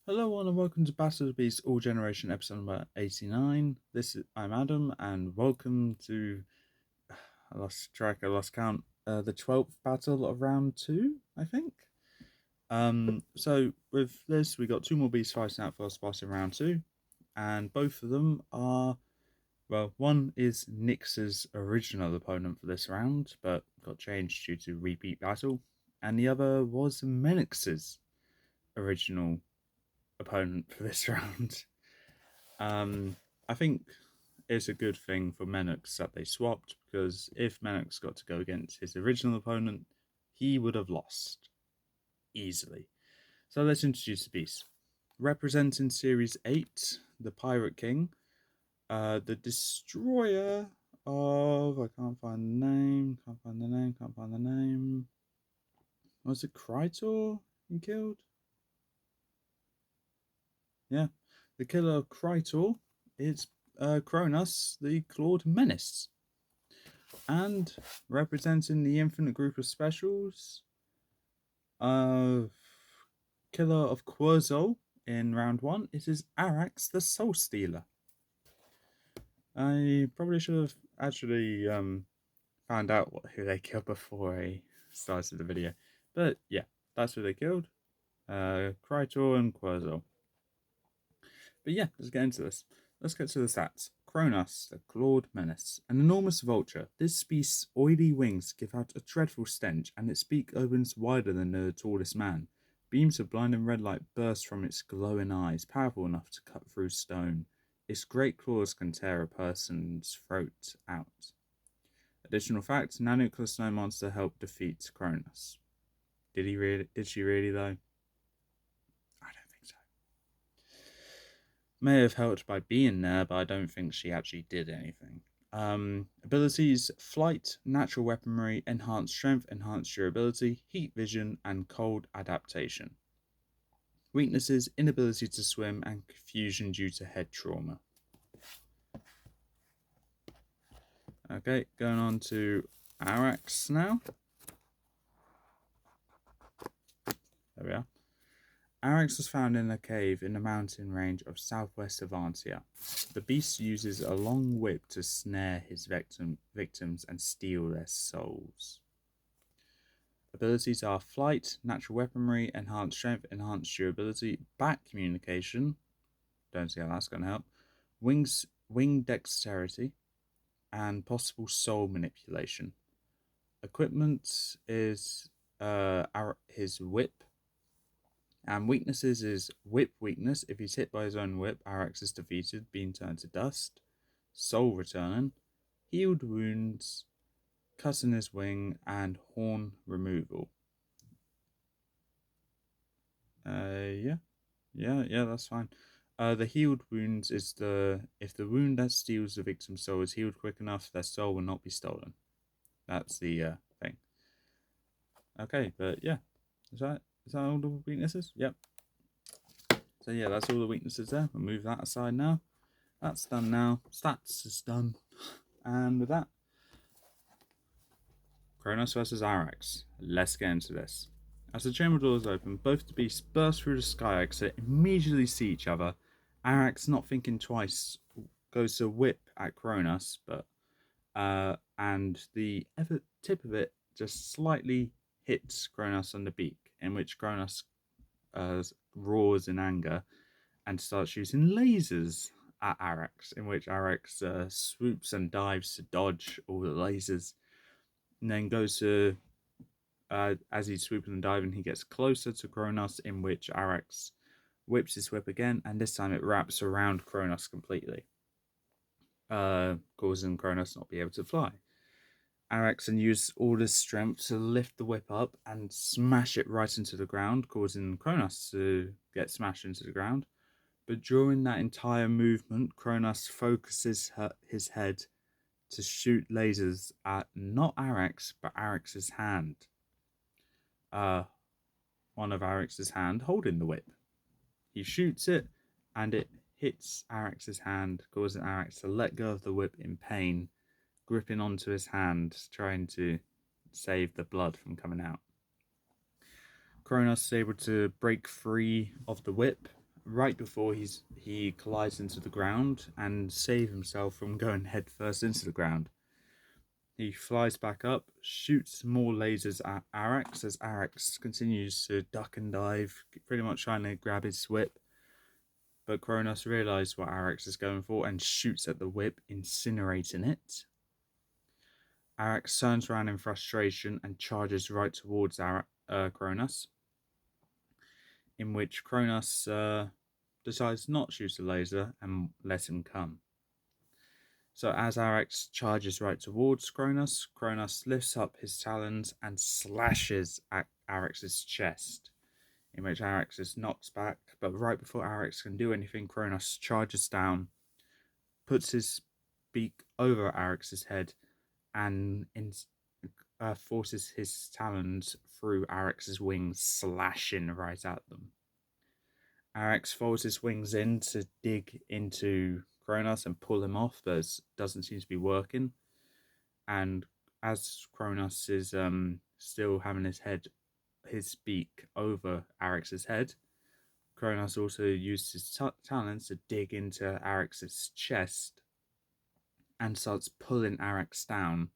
Hello, and welcome to Battle of the Beast All Generation episode number 89. I'm Adam, and welcome to I lost track, I lost count. The 12th battle of round 2, I think. So with this, we got two more beasts fighting out for a spot in round 2, and both of them are, well, one is Nyx's original opponent for this round, but got changed due to repeat battle, and the other was Menex's original opponent for this round. I think it's a good thing for Menux that they swapped, because if Menux got to go against his original opponent, he would have lost easily. So let's introduce the beast. Representing Series 8, the Pirate King, the Destroyer of... I can't find the name. Was it Krytor he killed? Yeah. The killer of Krytor is Kronus, the Clawed Menace. And representing the infinite group of specials, killer of Querzol in round 1, it is Arax, the Soul Stealer. I probably should have actually found out who they killed before I started the video. But yeah, that's who they killed. Krytor and Querzol. But yeah, let's get into this. Let's get to the stats. Kronus, the Clawed Menace. An enormous vulture, this beast's oily wings give out a dreadful stench, and its beak opens wider than the tallest man. Beams of blinding red light burst from its glowing eyes, powerful enough to cut through stone. Its great claws can tear a person's throat out. Additional fact, Nanuclear Snow Monster helped defeat Kronus. Did she really though? I don't think so. May have helped by being there, but I don't think she actually did anything. Abilities: Flight, Natural Weaponry, Enhanced Strength, Enhanced Durability, Heat Vision, and Cold Adaptation. Weaknesses: Inability to swim and confusion due to head trauma. Okay, going on to Arax now. There we are. Arax was found in a cave in the mountain range of southwest Avantia. The beast uses a long whip to snare his victims and steal their souls. Abilities are Flight, Natural Weaponry, Enhanced Strength, Enhanced Durability, Bat Communication, don't see how that's going to help, Wing Dexterity, and possible Soul Manipulation. Equipment is his whip. And weaknesses is Whip Weakness. If he's hit by his own whip, Arax is defeated, being turned to dust. Soul Return, Healed Wounds, Cut in his wing, and Horn Removal. Yeah, that's fine. The Healed Wounds is if the wound that steals the victim's soul is healed quick enough, their soul will not be stolen. That's the thing. Okay, but yeah, is that all the weaknesses? Yep. So yeah, that's all the weaknesses there. We'll move that aside now. That's done now. Stats is done. And with that, Kronus versus Arax. Let's get into this. As the chamber doors open, both the beasts burst through the sky exit, immediately see each other. Arax, not thinking twice, goes to whip at Kronus, and the tip of it just slightly hits Kronus on the beak, in which Kronus roars in anger and starts shooting lasers at Arax, in which Arax swoops and dives to dodge all the lasers, and then goes to, as he's swooping and diving, he gets closer to Kronus, in which Arax whips his whip again, and this time it wraps around Kronus completely, causing Kronus not be able to fly. Arax then uses all his strength to lift the whip up and smash it right into the ground, causing Kronus to get smashed into the ground. But during that entire movement, Kronus focuses his head to shoot lasers at not Arax, but Arax's hand. One of Arax's hand holding the whip. He shoots it, and it hits Arax's hand, causing Arax to let go of the whip in pain, gripping onto his hand, trying to save the blood from coming out. Kronus is able to break free of the whip, right before he collides into the ground and save himself from going headfirst into the ground. He flies back up, shoots more lasers at Arax as Arax continues to duck and dive, pretty much trying to grab his whip. But Kronus realizes what Arax is going for and shoots at the whip, incinerating it. Arax turns around in frustration and charges right towards Kronus, in which Kronus decides not to shoot a laser and let him come. So as Arax charges right towards Kronus, Kronus lifts up his talons and slashes at Arax's chest, in which Arax is knocked back, but right before Arax can do anything, Kronus charges down, puts his beak over Arax's head, and forces his talons through Arax's wings, slashing right at them. Arax folds his wings in to dig into Kronus and pull him off, but it doesn't seem to be working. And as Kronus is still having his beak over Arax's head, Kronus also used his talons to dig into Arax's chest and starts pulling Arax down,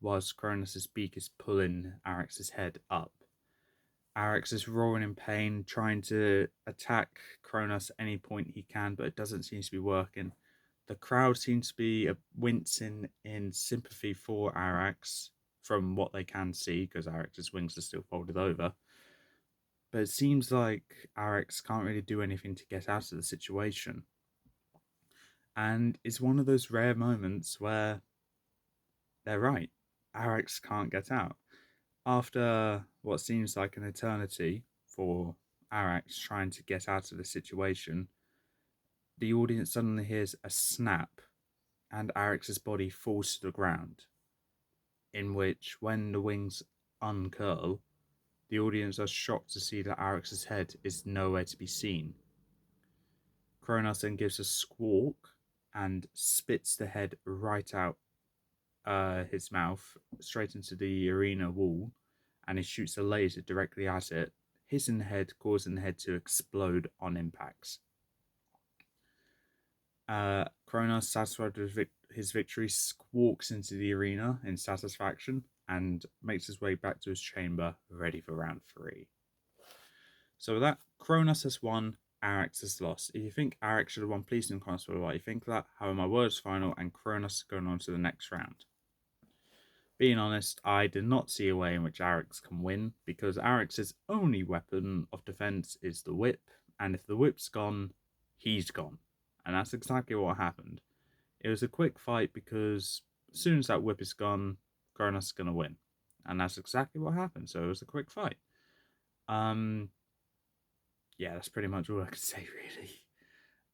whilst Kronus's beak is pulling Arax's head up. Arax is roaring in pain, trying to attack Kronus at any point he can, but it doesn't seem to be working. The crowd seems to be wincing in sympathy for Arax, from what they can see, because Arax's wings are still folded over. But it seems like Arax can't really do anything to get out of the situation. And it's one of those rare moments where they're right. Arax can't get out. After what seems like an eternity for Arax trying to get out of the situation, the audience suddenly hears a snap and Arax's body falls to the ground, in which, when the wings uncurl, the audience are shocked to see that Arax's head is nowhere to be seen. Kronus then gives a squawk and spits the head right out his mouth, straight into the arena wall, and he shoots a laser directly at it, hitting the head, causing the head to explode on impacts. Kronus, satisfied with his victory, squawks into the arena in satisfaction and makes his way back to his chamber, ready for round 3. So with that, Kronus has won, Arax has lost. If you think Arax should have won, please don't comment below what you think of that. However, my words final, and Kronus going on to the next round. Being honest, I did not see a way in which Arax can win, because Arax's only weapon of defense is the whip, and if the whip's gone, he's gone. And that's exactly what happened. It was a quick fight because as soon as that whip is gone, Kronus is going to win. And that's exactly what happened, so it was a quick fight. Yeah, that's pretty much all I can say, really.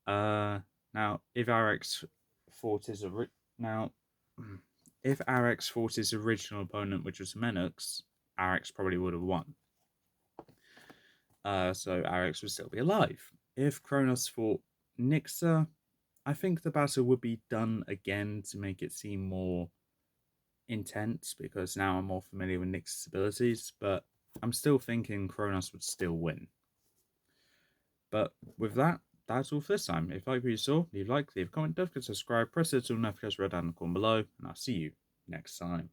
Now, if Arax fought his original opponent, which was Menux, Arax probably would have won. So Arax would still be alive. If Kronus fought Nixa, I think the battle would be done again to make it seem more intense, because now I'm more familiar with Nix's abilities, but I'm still thinking Kronus would still win. But with that, that's all for this time. If you like what you saw, leave a like, leave a comment, don't forget to subscribe, press the little notification bell down in the corner below, and I'll see you next time.